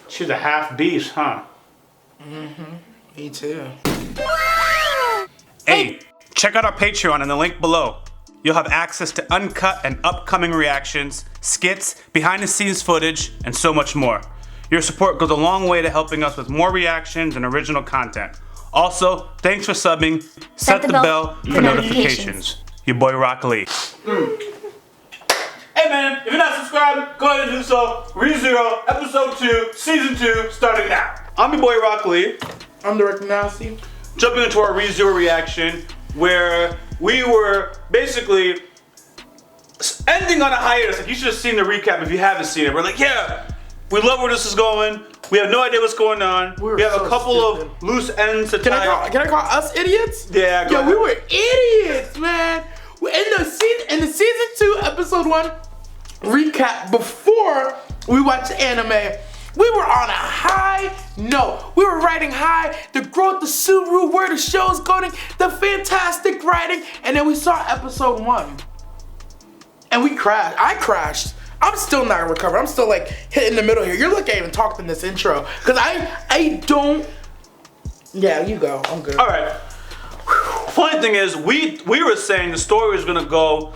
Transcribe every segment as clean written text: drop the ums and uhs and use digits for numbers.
She's a half beast, huh? Me too. Hey, check out our Patreon in the link below. You'll have access to uncut and upcoming reactions, skits, behind the scenes footage, and so much more. Your support goes a long way to helping us with more reactions and original content. Also, thanks for subbing. Set the bell for notifications. Your boy YaBoyRockLee. Hey man, if you're not subscribed, go ahead and do so. ReZero, episode 2, season 2, starting now. I'm your boy YaBoyRockLee. I'm DirectoryNasty. Jumping into our ReZero reaction, where we were basically ending on a hiatus. Like, you should have seen the recap if you haven't seen it. We're like, yeah, we love where this is going. We have no idea what's going on. We have a couple of loose ends to tie. Can I call us idiots? Yeah, we were idiots, man. In the season 2, episode 1 recap, before we watched the anime, we were on a high note. We were riding high, the growth, the Subaru, where the show's going, the fantastic writing, and then we saw episode 1. And we crashed. I crashed. I'm still not recovered. I'm still like hit in the middle here. You're lucky I even talked in this intro. Cause I don't. Yeah, you go. I'm good. Alright. Funny thing is, we were saying the story was gonna go.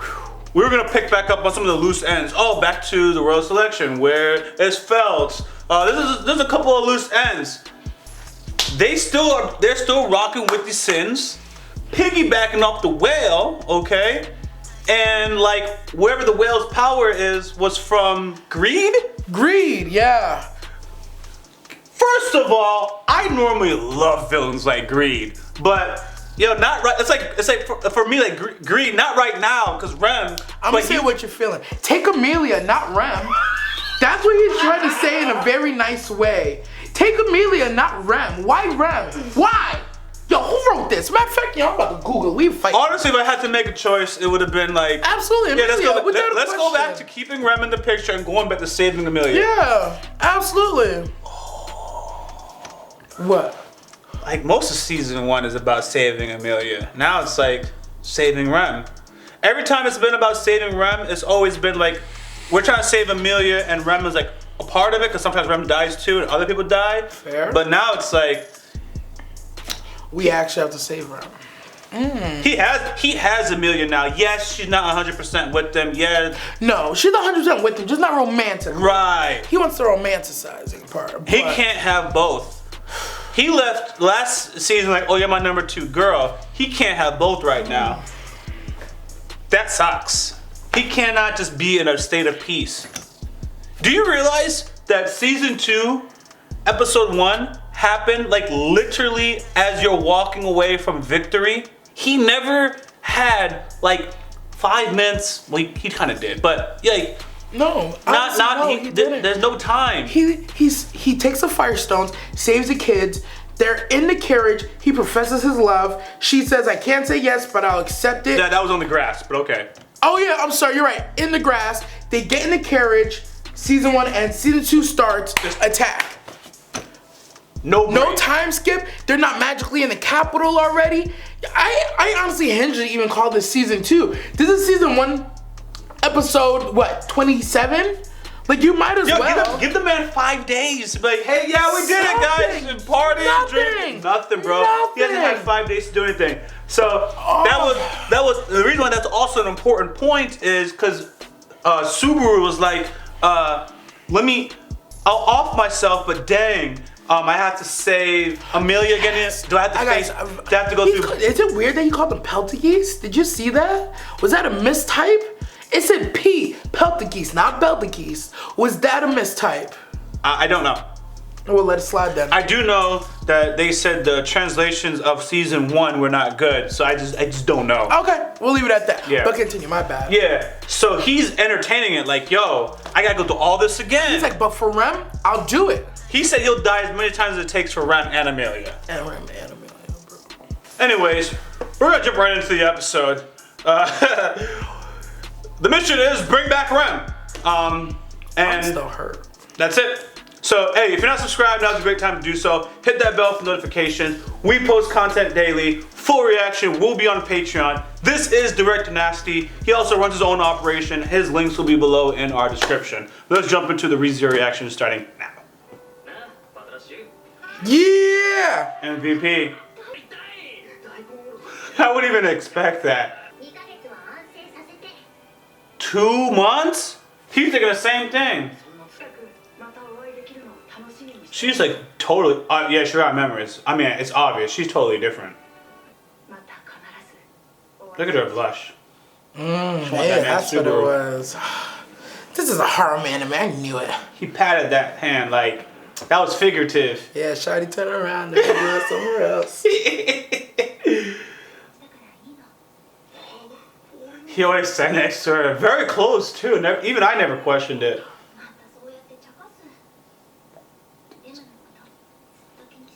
We were gonna pick back up on some of the loose ends. Oh, back to the royal selection where it's felt. There's a couple of loose ends. They're still rocking with the sins, piggybacking off the whale, okay? And like wherever the whale's power was from greed? Greed, yeah. First of all, I normally love villains like Greed, but not right. It's like for me, like Greed, not right now, cause Rem. I'm gonna say what you're feeling. Take Amelia, not Rem. That's what he's trying to say in a very nice way. Take Amelia, not Rem. Why Rem? Why? Yo, who wrote this? Matter of fact, I'm about to Google. We fight. Honestly, if I had to make a choice, it would have been like absolutely. Yeah, Amelia, let's go back to keeping Rem in the picture and going back to saving Amelia. Yeah, absolutely. What? Like most of season 1 is about saving Amelia. Now it's like saving Rem. Every time it's been about saving Rem, it's always been like we're trying to save Amelia and Rem is like a part of it because sometimes Rem dies too and other people die. Fair. But now it's like we actually have to save Rem. He has Amelia now. Yes, she's not 100% with them. Yeah. No, she's 100% with him, just not romantic. Right. He wants the romanticizing part. He can't have both. He left last season like, oh, you're my number 2 girl. He can't have both right now. That sucks. He cannot just be in a state of peace. Do you realize that season 2, episode 1 happened like literally as you're walking away from victory? He never had like 5 minutes. Well, he kind of did, but yeah. Like, no, he didn't. There's no time. He takes the Firestones, saves the kids. They're in the carriage. He professes his love. She says, "I can't say yes, but I'll accept it." Yeah, that was on the grass, but okay. Oh yeah, I'm sorry. You're right. In the grass, they get in the carriage. Season 1 and season 2 starts. Attack. No time skip. They're not magically in the capital already. I honestly hinge to even call this season 2. This is season 1. Episode, what, 27? Like, you might as well. Give the man 5 days. Like, hey, yeah, we did it, guys. Party, drink. Nothing, bro. Nothing. He hasn't had 5 days to do anything. So, that was the reason why that's also an important point is because Subaru was like, I'll off myself, but dang. I have to save Amelia again. Do I have to go through? Is it weird that he called them Peltageese? Did you see that? Was that a mistype? It said P, Peltageese, not Beltageese. Was that a mistype? I don't know. We'll let it slide then. I do know that they said the translations of season 1 were not good, so I just don't know. Okay, we'll leave it at that. Yeah. But continue, my bad. Yeah, so he's entertaining it like, yo, I gotta go through all this again. He's like, but for Rem, I'll do it. He said he'll die as many times as it takes for Rem and Amelia. And Rem and Amelia, bro. Anyways, we're gonna jump right into the episode. The mission is bring back Rem. I'm still hurt. That's it. So, hey, if you're not subscribed, now's a great time to do so. Hit that bell for notifications. We post content daily. Full reaction will be on Patreon. This is DirectoryNasty. He also runs his own operation. His links will be below in our description. Let's jump into the ReZero reaction starting now. Yeah! MVP. I wouldn't even expect that. 2 months? He's thinking the same thing. She's like totally, yeah, she got memories. I mean, it's obvious. She's totally different. Look at her blush. Yeah, that's what it was. This is a horror anime. I knew it. He patted that hand like that was figurative. Yeah, Shawty turn around and go somewhere else. He always sat next to her, very close too. Even I never questioned it.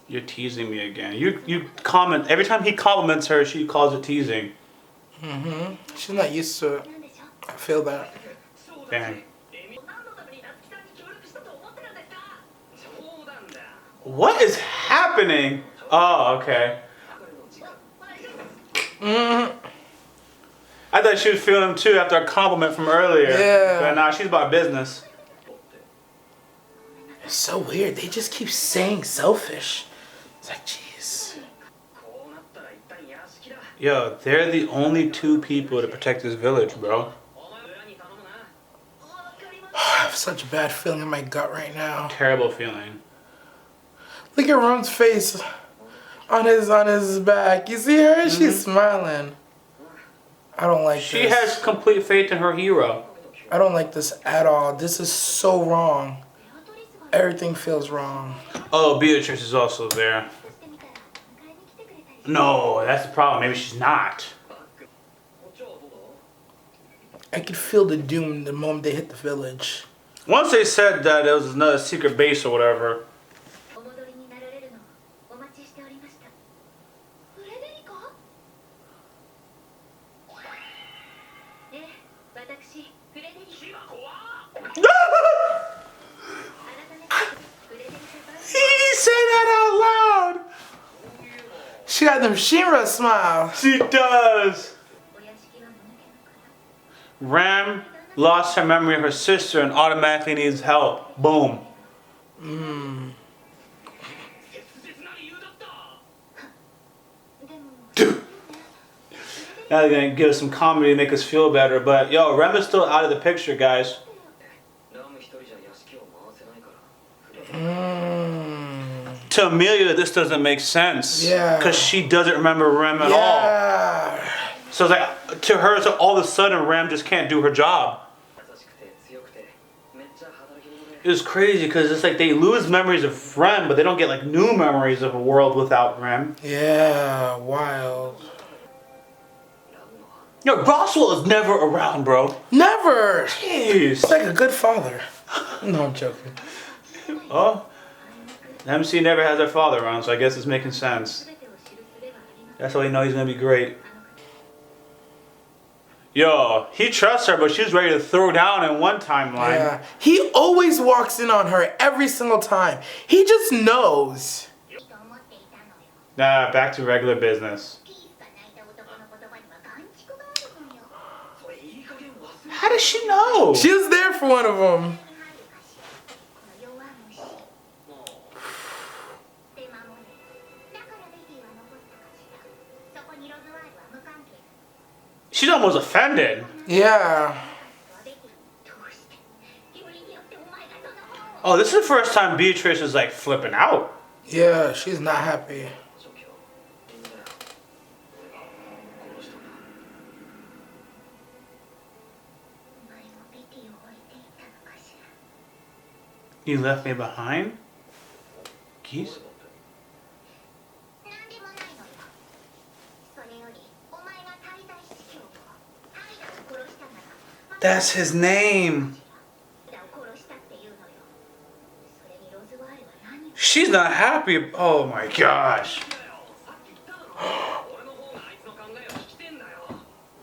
You're teasing me again. You comment every time he compliments her. She calls it teasing. She's not used to it. I feel that. Dang. What is happening? Oh, okay. I thought she was feeling him too after a compliment from earlier. Yeah. But nah, she's about business. It's so weird. They just keep saying selfish. It's like, jeez. Yo, they're the only 2 people to protect this village, bro. I have such a bad feeling in my gut right now. Terrible feeling. Look at Rum's face on his back. You see her? She's smiling. I don't like this. She has complete faith in her hero. I don't like this at all. This is so wrong. Everything feels wrong. Oh, Beatrice is also there. No, that's the problem. Maybe she's not. I could feel the doom the moment they hit the village. Once they said that it was another secret base or whatever. He said that out loud. She got them Shinra smiles. She does. Ram lost her memory of her sister and automatically needs help. Boom. Now they're gonna give us some comedy to make us feel better, but yo, Rem is still out of the picture, guys. To Amelia, this doesn't make sense. Yeah. Because she doesn't remember Rem at all. So it's like, to her, so all of a sudden, Rem just can't do her job. It's crazy because it's like they lose memories of Rem, but they don't get like new memories of a world without Rem. Yeah, wild. Yo, Roswell is never around, bro. Never. Jeez. He's like a good father. No, I'm joking. Oh, MC never has her father around, so I guess it's making sense. That's how we know he's gonna be great. Yo, he trusts her, but she's ready to throw down in one timeline. Yeah, he always walks in on her every single time. He just knows. Nah, back to regular business. How does she know? She was there for one of them. She's almost offended. Yeah. Oh, this is the first time Beatrice is like flipping out. Yeah, she's not happy. You left me behind? Geese? That's his name. She's not happy. Oh my gosh.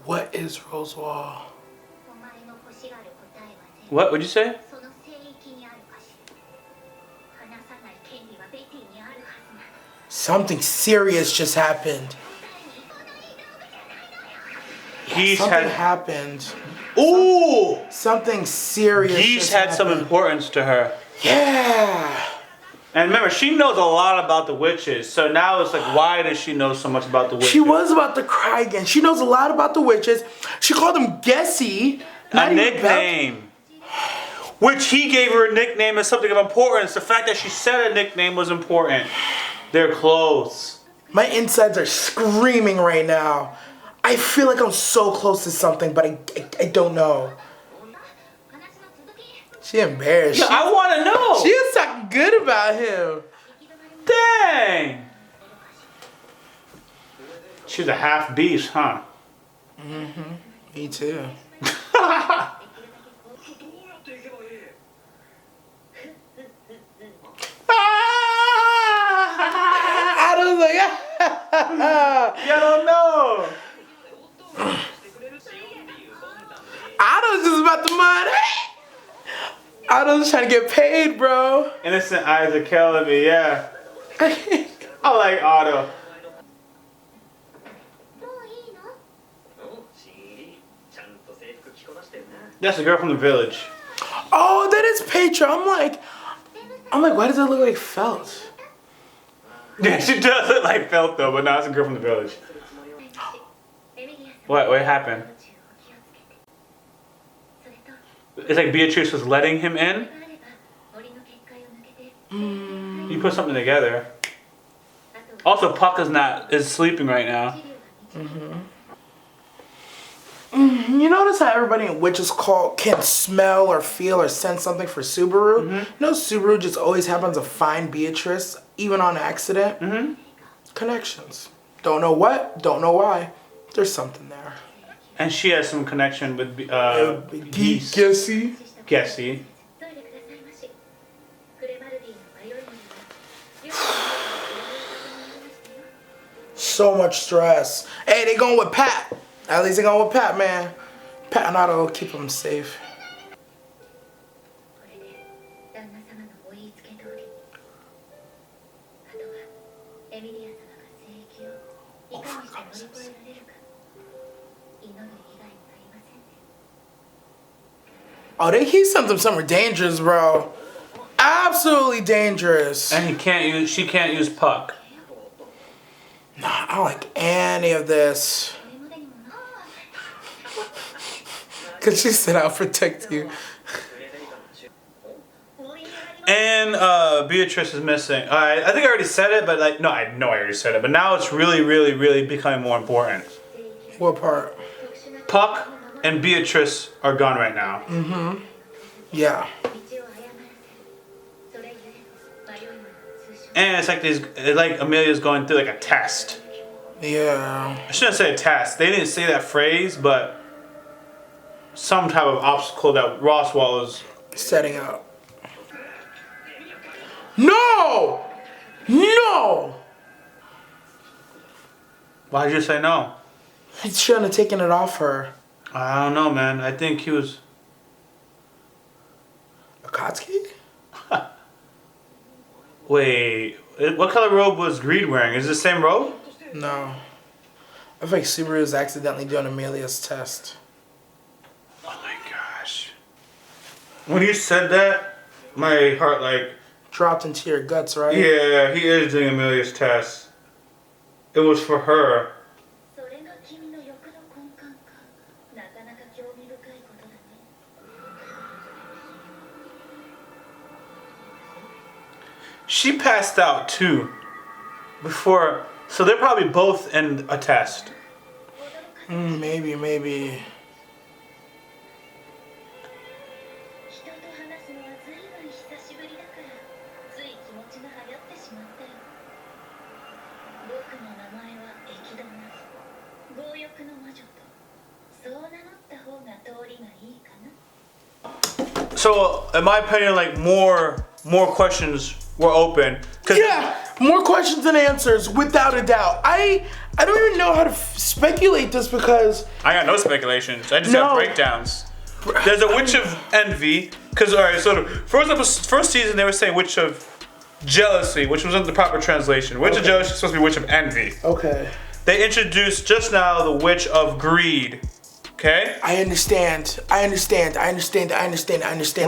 What is Rosewall? What would you say? Something serious just happened. Something happened. Ooh! Something serious. Geese had some importance to her. Yeah. And remember, she knows a lot about the witches. So now it's like, why does she know so much about the witches? She was about to cry again. She knows a lot about the witches. She called them Gessie. A nickname. Which he gave her a nickname as something of importance. The fact that she said a nickname was important. They're close. My insides are screaming right now. I feel like I'm so close to something, but I don't know. She embarrassed. Yeah, I want to know. She is talking good about him. Dang. She's a half beast, huh? Mm-hmm. Me too. I was like, You don't know. I was just about the money. I was trying to get paid, bro. Innocent eyes are killing me, yeah. I like Otto. That's the girl from the village. Oh, that is Petra. I'm like, why does it look like felt? Yeah, she does look like Felt though, but now it's a girl from the village. What happened? It's like Beatrice was letting him in. You put something together. Also, Puck is sleeping right now. You notice how everybody in Witch's Call can smell or feel or sense something for Subaru? You know, Subaru just always happens to find Beatrice, even on accident. Connections. Don't know what, don't know why. There's something there. And she has some connection with Gessie. Gessie. So much stress. Hey, they going with Pat. At least they going with Pat, man. Pat and Otto will keep them safe. Oh, he sent them somewhere dangerous, bro. Absolutely dangerous. And she can't use Puck. Nah, I don't like any of this. Cause she said I'll protect you. And Beatrice is missing. I think I already said it, but like, no, I know I already said it, but now it's really, really, really becoming more important. What part? Puck and Beatrice are gone right now. Yeah. And it's like Amelia's going through like a test. Yeah. I shouldn't say a test. They didn't say that phrase, but some type of obstacle that Roswell is setting up. No! No! Why did you say no? He shouldn't have taken it off her. I don't know, man. I think he was... Akatsuki? Wait, what color robe was Greed wearing? Is it the same robe? No. I think Subaru was accidentally doing Amelia's test. Oh my gosh. When you said that, my heart like... dropped into your guts, right? Yeah, he is doing Amelia's test. It was for her. She passed out too. Before, so they're probably both in a test. Maybe. So, in my opinion, like more questions were open. Yeah, more questions than answers, without a doubt. I don't even know how to speculate this because I got no speculations. I just got breakdowns. There's a Witch of Envy, because alright, so the first season they were saying Witch of jealousy, which wasn't the proper translation. Witch of jealousy is supposed to be witch of envy. Okay. They introduced just now the witch of greed. Okay? I understand. What do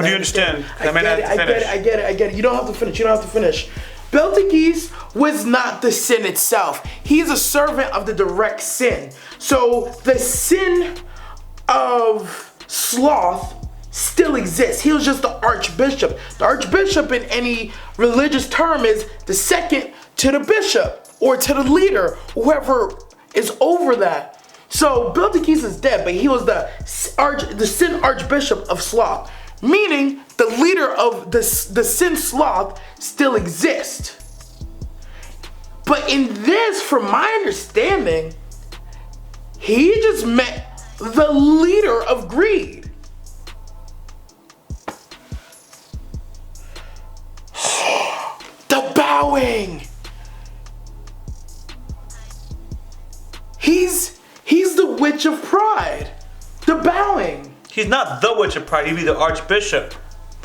you understand? I get it. You don't have to finish. Beltagis was not the sin itself. He's a servant of the direct sin. So the sin of sloth still exists. He was just the archbishop. The archbishop in any religious term is the second to the bishop or to the leader, whoever is over that. So Beltagis is dead, but he was the sin archbishop of sloth, meaning the leader of the sin sloth still exists. But in this, from my understanding, he just met the leader of greed. The bowing. He's the witch of pride. The bowing. He's not the witch of pride. He'd be the archbishop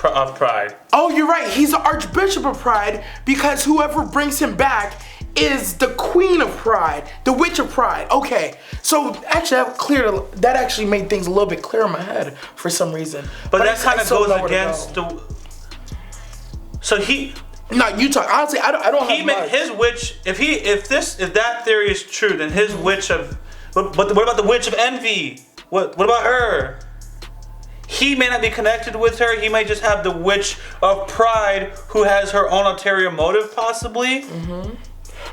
of pride. Oh, you're right. He's the archbishop of pride because whoever brings him back is the queen of pride, the witch of pride. Okay, so actually that actually made things a little bit clearer in my head for some reason. But that kind of goes against the. So he. No, you talk. Honestly, I don't. He made his witch. If that theory is true, then his witch of. But what about the witch of envy? What about her? He may not be connected with her. He may just have the witch of pride who has her own ulterior motive, possibly. Mm-hmm.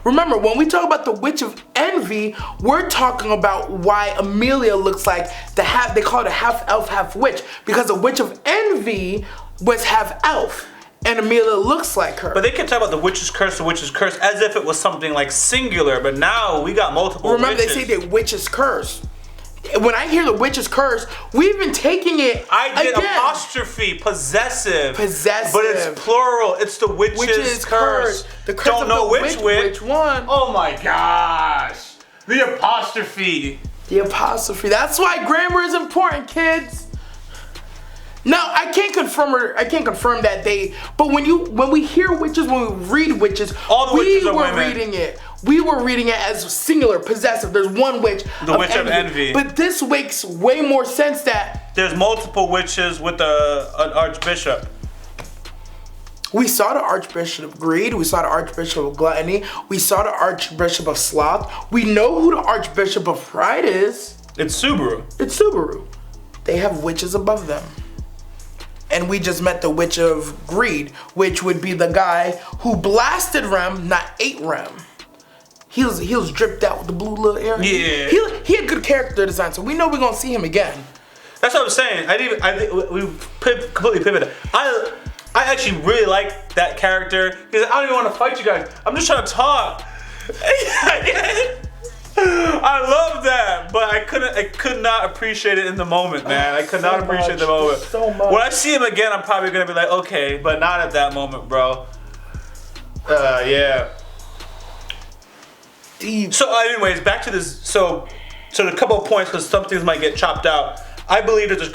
Remember, when we talk about the witch of envy, we're talking about why Amelia looks like they call it a half elf, half witch, because the witch of envy was half elf. And Amelia looks like her. But they can talk about the witch's curse, as if it was something like singular. But now we got multiple Remember, witches. they say the witch's curse. When I hear the witch's curse, we've been taking it I did again. Apostrophe, possessive. Possessive. But it's plural. It's the witch's curse. The curse Don't of know the which which one. Oh my gosh. The apostrophe. The apostrophe. That's why grammar is important, kids. Now, I can't confirm that but when we hear witches, when we read witches, all the witches are women. We were reading it as singular, possessive. There's one witch. The witch of envy. But this makes way more sense that there's multiple witches with an archbishop. We saw the archbishop of greed. We saw the archbishop of gluttony. We saw the archbishop of sloth. We know who the archbishop of pride is. It's Subaru. They have witches above them. And we just met the witch of greed, which would be the guy who blasted Rem, not ate Rem. He was dripped out with the blue little area. Yeah. He had good character design, so we know we're gonna see him again. That's what I'm saying. We completely pivoted. I actually really like that character because I don't even want to fight you guys. I'm just trying to talk. I love that, but I could not appreciate it in the moment, man. I could not appreciate the moment. So much. When I see him again, I'm probably gonna be like, okay, but not at that moment, bro. Yeah. Deep. So, anyways, back to this. So a couple of points because some things might get chopped out. I believe there's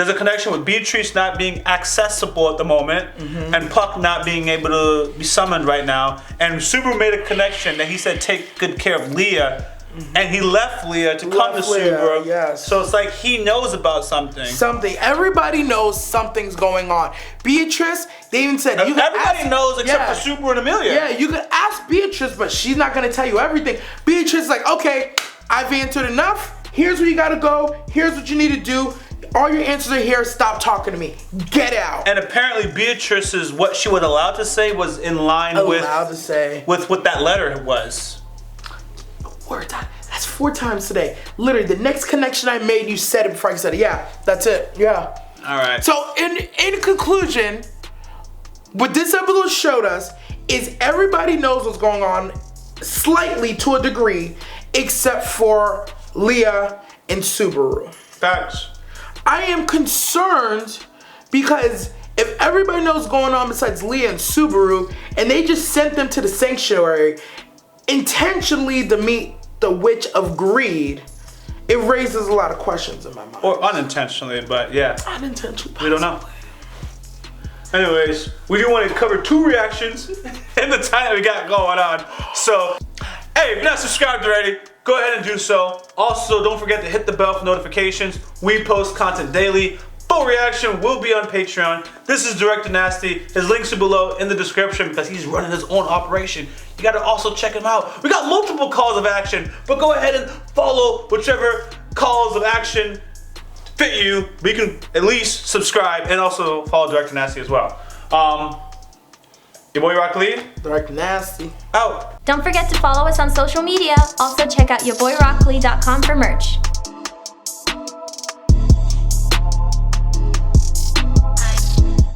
a connection with Beatrice not being accessible at the moment, and Puck not being able to be summoned right now. And Subaru made a connection that he said take good care of Leah. And he left Leah to come to Subaru. Yes. So it's like he knows about something. Everybody knows something's going on. Beatrice, they even said everybody knows except for Subaru and Amelia. Yeah, you could ask Beatrice, but she's not gonna tell you everything. Beatrice is like, okay, I've answered enough. Here's where you gotta go. Here's what you need to do. All your answers are here. Stop talking to me. Get out. And apparently Beatrice's what she was allowed to say was in line with what that letter was. That's 4 times today. Literally, the next connection I made, you said it before I said it. Yeah, that's it. Yeah. All right. So, in conclusion, what this episode showed us is everybody knows what's going on, slightly to a degree, except for Leah and Subaru. Facts. I am concerned because if everybody knows what's going on besides Leah and Subaru, and they just sent them to the sanctuary intentionally to meet the witch of greed, it raises a lot of questions in my mind. Or unintentionally, but yeah. Unintentionally. We don't know. Anyways, we do want to cover 2 reactions in the time that we got going on. So, hey, if you're not subscribed already, go ahead and do so. Also, don't forget to hit the bell for notifications. We post content daily. Full reaction will be on Patreon. This is DirectoryNasty. His links are below in the description because he's running his own operation. You gotta also check him out. We got multiple calls of action, but go ahead and follow whichever calls of action fit you. But you can at least subscribe and also follow DirectoryNasty as well. Your boy YaBoyRockLee. DirectoryNasty. Out. Don't forget to follow us on social media. Also check out YaBoyRockLee.com for merch.